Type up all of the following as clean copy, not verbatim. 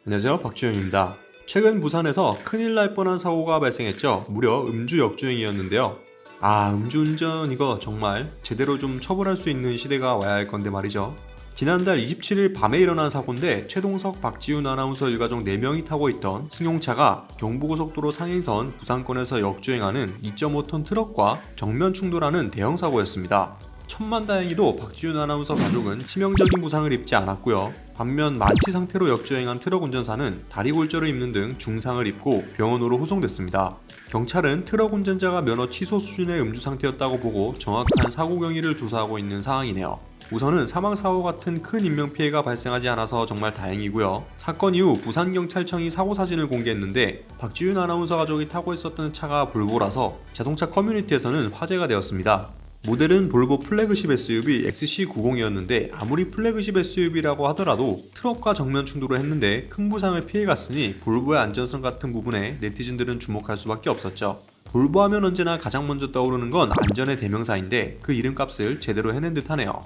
안녕하세요, 박주영입니다. 최근 부산에서 큰일 날 뻔한 사고가 발생했죠. 무려 음주 역주행이었는데요. 음주운전 이거 정말 제대로 좀 처벌할 수 있는 시대가 와야 할 건데 말이죠. 지난달 27일 밤에 일어난 사고인데 최동석, 박지훈 아나운서 일가족 4명이 타고 있던 승용차가 경부고속도로 상행선 부산권에서 역주행하는 2.5톤 트럭과 정면 충돌하는 대형 사고였습니다. 천만다행히도 박지훈 아나운서 가족은 치명적인 부상을 입지 않았고요. 반면 만취 상태로 역주행한 트럭 운전사는 다리 골절을 입는 등 중상을 입고 병원으로 후송됐습니다. 경찰은 트럭 운전자가 면허 취소 수준의 음주 상태였다고 보고 정확한 사고 경위를 조사하고 있는 상황이네요. 우선은 사망사고 같은 큰 인명피해가 발생하지 않아서 정말 다행이고요. 사건 이후 부산경찰청이 사고 사진을 공개했는데 박지훈 아나운서 가족이 타고 있었던 차가 볼보라서 자동차 커뮤니티에서는 화제가 되었습니다. 모델은 볼보 플래그십 SUV XC90이었는데 아무리 플래그십 SUV라고 하더라도 트럭과 정면 충돌을 했는데 큰 부상을 피해갔으니 볼보의 안전성 같은 부분에 네티즌들은 주목할 수밖에 없었죠. 볼보 하면 언제나 가장 먼저 떠오르는 건 안전의 대명사인데 그 이름값을 제대로 해낸 듯하네요.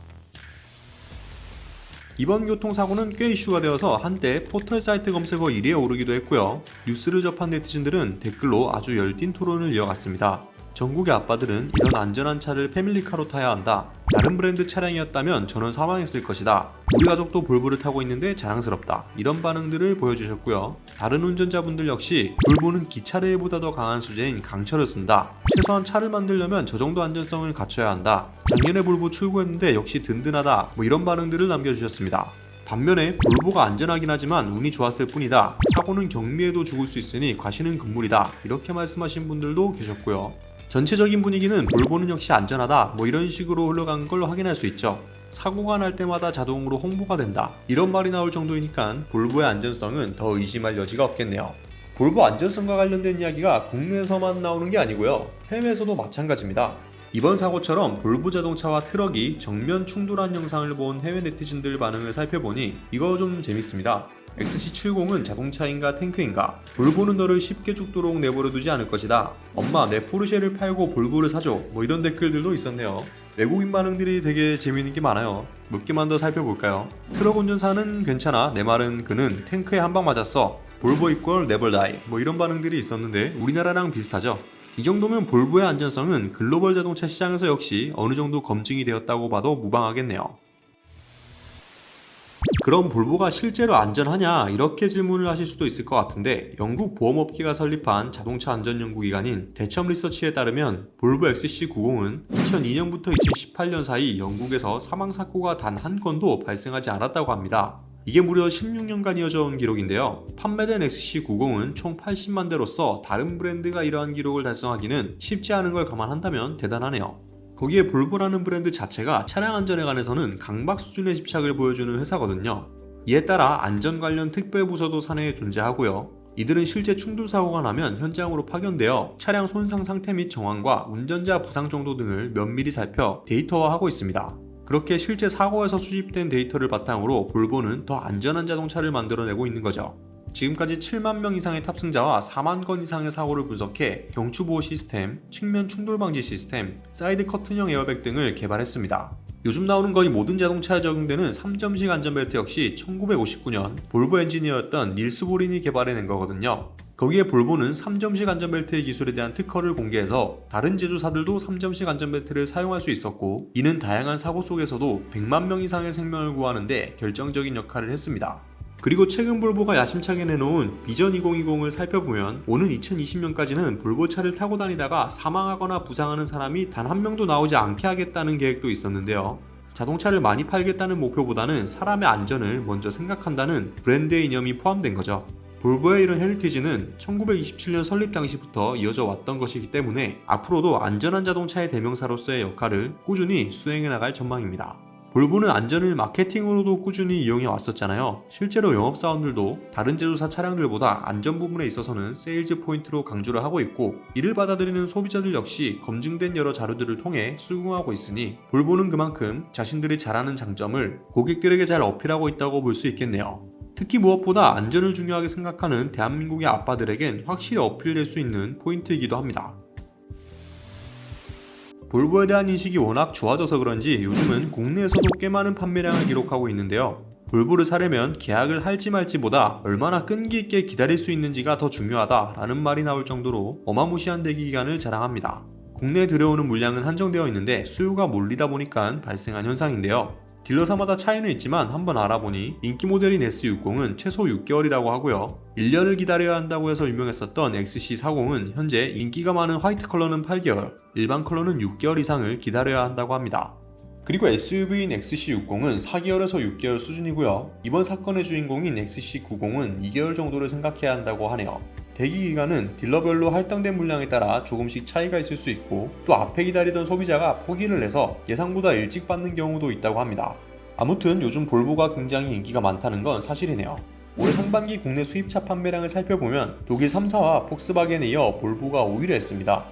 이번 교통사고는 꽤 이슈가 되어서 한때 포털 사이트 검색어 1위에 오르기도 했고요. 뉴스를 접한 네티즌들은 댓글로 아주 열띤 토론을 이어갔습니다. 전국의 아빠들은 이런 안전한 차를 패밀리카로 타야 한다. 다른 브랜드 차량이었다면 저는 사망했을 것이다. 우리 가족도 볼보를 타고 있는데 자랑스럽다. 이런 반응들을 보여주셨고요. 다른 운전자분들 역시 볼보는 기차 레일보다 더 강한 소재인 강철을 쓴다. 최소한 차를 만들려면 저 정도 안전성을 갖춰야 한다. 작년에 볼보 출고했는데 역시 든든하다. 이런 반응들을 남겨주셨습니다. 반면에 볼보가 안전하긴 하지만 운이 좋았을 뿐이다. 사고는 경미해도 죽을 수 있으니 과신은 금물이다. 이렇게 말씀하신 분들도 계셨고요. 전체적인 분위기는 볼보는 역시 안전하다 이런 식으로 흘러간 걸 확인할 수 있죠. 사고가 날 때마다 자동으로 홍보가 된다 이런 말이 나올 정도이니까 볼보의 안전성은 더 의심할 여지가 없겠네요. 볼보 안전성과 관련된 이야기가 국내에서만 나오는 게 아니고요, 해외에서도 마찬가지입니다. 이번 사고처럼 볼보 자동차와 트럭이 정면 충돌한 영상을 본 해외 네티즌들 반응을 살펴보니 이거 좀 재밌습니다. XC70은 자동차인가 탱크인가? 볼보는 너를 쉽게 죽도록 내버려두지 않을 것이다. 엄마 내 포르쉐를 팔고 볼보를 사줘. 이런 댓글들도 있었네요. 외국인 반응들이 되게 재미있는 게 많아요. 몇 개만 더 살펴볼까요? 트럭 운전사는 괜찮아. 내 말은 그는 탱크에 한 방 맞았어. 볼보 이퀄 네버 다이. 이런 반응들이 있었는데 우리나라랑 비슷하죠. 이 정도면 볼보의 안전성은 글로벌 자동차 시장에서 역시 어느 정도 검증이 되었다고 봐도 무방하겠네요. 그럼 볼보가 실제로 안전하냐? 이렇게 질문을 하실 수도 있을 것 같은데 영국 보험업계가 설립한 자동차 안전연구기관인 대첨 리서치에 따르면 볼보 XC90은 2002년부터 2018년 사이 영국에서 사망사고가 단 한 건도 발생하지 않았다고 합니다. 이게 무려 16년간 이어져 온 기록인데요. 판매된 XC90은 총 80만 대로서 다른 브랜드가 이러한 기록을 달성하기는 쉽지 않은 걸 감안한다면 대단하네요. 거기에 볼보라는 브랜드 자체가 차량 안전에 관해서는 강박 수준의 집착을 보여주는 회사거든요. 이에 따라 안전 관련 특별부서도 사내에 존재하고요. 이들은 실제 충돌 사고가 나면 현장으로 파견되어 차량 손상 상태 및 정황과 운전자 부상 정도 등을 면밀히 살펴 데이터화하고 있습니다. 그렇게 실제 사고에서 수집된 데이터를 바탕으로 볼보는 더 안전한 자동차를 만들어내고 있는 거죠. 지금까지 7만 명 이상의 탑승자와 4만 건 이상의 사고를 분석해 경추보호 시스템, 측면 충돌 방지 시스템, 사이드 커튼형 에어백 등을 개발했습니다. 요즘 나오는 거의 모든 자동차에 적용되는 3점식 안전벨트 역시 1959년 볼보 엔지니어였던 닐스 보린이 개발해낸 거거든요. 거기에 볼보는 3점식 안전벨트의 기술에 대한 특허를 공개해서 다른 제조사들도 3점식 안전벨트를 사용할 수 있었고, 이는 다양한 사고 속에서도 100만 명 이상의 생명을 구하는데 결정적인 역할을 했습니다. 그리고 최근 볼보가 야심차게 내놓은 비전 2020을 살펴보면 오는 2020년까지는 볼보차를 타고 다니다가 사망하거나 부상하는 사람이 단 한 명도 나오지 않게 하겠다는 계획도 있었는데요. 자동차를 많이 팔겠다는 목표보다는 사람의 안전을 먼저 생각한다는 브랜드의 이념이 포함된 거죠. 볼보의 이런 헤리티지는 1927년 설립 당시부터 이어져 왔던 것이기 때문에 앞으로도 안전한 자동차의 대명사로서의 역할을 꾸준히 수행해 나갈 전망입니다. 볼보는 안전을 마케팅으로도 꾸준히 이용해 왔었잖아요. 실제로 영업사원들도 다른 제조사 차량들보다 안전 부분에 있어서는 세일즈 포인트로 강조를 하고 있고, 이를 받아들이는 소비자들 역시 검증된 여러 자료들을 통해 수긍하고 있으니 볼보는 그만큼 자신들이 잘하는 장점을 고객들에게 잘 어필하고 있다고 볼 수 있겠네요. 특히 무엇보다 안전을 중요하게 생각하는 대한민국의 아빠들에겐 확실히 어필될 수 있는 포인트이기도 합니다. 볼보에 대한 인식이 워낙 좋아져서 그런지 요즘은 국내에서도 꽤 많은 판매량을 기록하고 있는데요. 볼보를 사려면 계약을 할지 말지보다 얼마나 끈기 있게 기다릴 수 있는지가 더 중요하다라는 말이 나올 정도로 어마무시한 대기 기간을 자랑합니다. 국내에 들여오는 물량은 한정되어 있는데 수요가 몰리다 보니까 발생한 현상인데요. 딜러사마다 차이는 있지만 한번 알아보니 인기 모델인 S60은 최소 6개월이라고 하고요. 1년을 기다려야 한다고 해서 유명했었던 XC40은 현재 인기가 많은 화이트 컬러는 8개월, 일반 컬러는 6개월 이상을 기다려야 한다고 합니다. 그리고 SUV인 XC60은 4개월에서 6개월 수준이고요. 이번 사건의 주인공인 XC90은 2개월 정도를 생각해야 한다고 하네요. 대기 기간은 딜러별로 할당된 물량에 따라 조금씩 차이가 있을 수 있고 또 앞에 기다리던 소비자가 포기를 해서 예상보다 일찍 받는 경우도 있다고 합니다. 아무튼 요즘 볼보가 굉장히 인기가 많다는 건 사실이네요. 올해 상반기 국내 수입차 판매량을 살펴보면 독일 3사와 폭스바겐에 이어 볼보가 5위를 했습니다.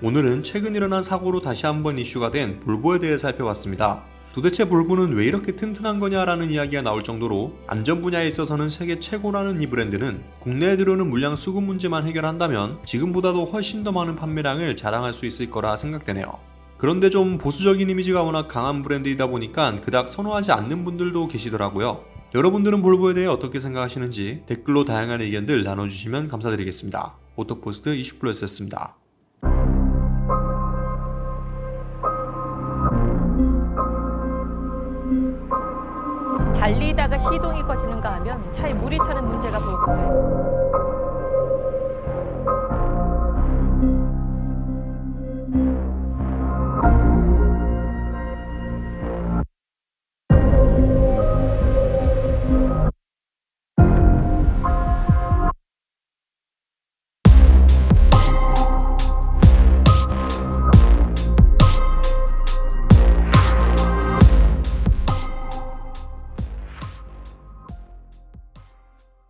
오늘은 최근 일어난 사고로 다시 한번 이슈가 된 볼보에 대해 살펴봤습니다. 도대체 볼보는 왜 이렇게 튼튼한 거냐라는 이야기가 나올 정도로 안전 분야에 있어서는 세계 최고라는 이 브랜드는 국내에 들어오는 물량 수급 문제만 해결한다면 지금보다도 훨씬 더 많은 판매량을 자랑할 수 있을 거라 생각되네요. 그런데 좀 보수적인 이미지가 워낙 강한 브랜드이다 보니까 그닥 선호하지 않는 분들도 계시더라고요. 여러분들은 볼보에 대해 어떻게 생각하시는지 댓글로 다양한 의견들 나눠주시면 감사드리겠습니다. 오토포스트 이슈플러스였습니다. 달리다가 시동이 꺼지는가 하면 차에 물이 차는 문제가 보이거든.